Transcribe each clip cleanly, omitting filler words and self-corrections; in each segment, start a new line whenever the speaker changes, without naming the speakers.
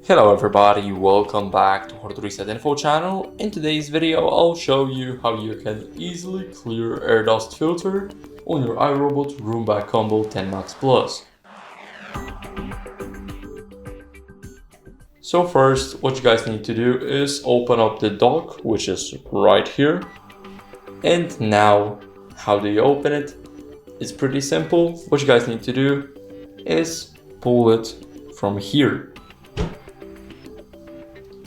Hello everybody, welcome back to HardReset.Info channel. In today's video, I'll show you how you can easily clear air dust filter on your iRobot Roomba Combo 10 Max Plus. So first, what you guys need to do is open up the dock, which is right here. And now, how do you open it? It's pretty simple. What you guys need to do is pull it from here.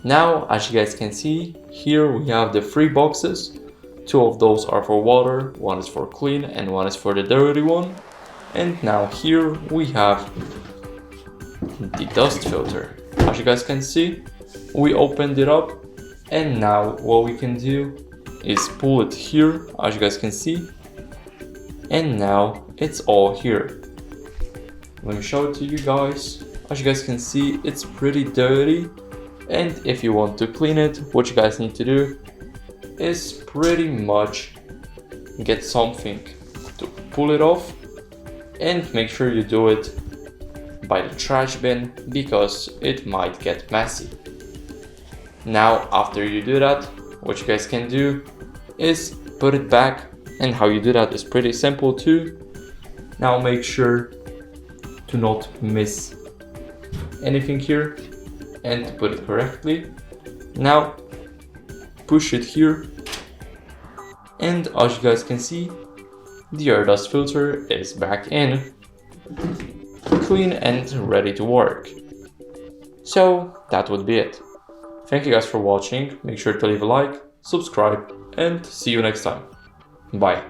Now, as you guys can see, here we have the 3 boxes. 2 of those are for water, 1 is for clean and 1 is for the dirty one. And now here we have the dust filter. As you guys can see, we opened it up, and now what we can do is pull it here, as you guys can see. And now it's all here. Let me show it to you guys. As you guys can see, it's pretty dirty. And if you want to clean it, what you guys need to do is pretty much get something to pull it off, and make sure you do it by the trash bin because it might get messy. Now, after you do that, what you guys can do is put it back, and how you do that is pretty simple too. Now make sure to not miss anything here and to put it correctly. Now push it here, and as you guys can see, the air dust filter is back in, clean and ready to work. So that would be it. Thank you guys for watching. Make sure to leave a like, subscribe, and see you next time. Bye.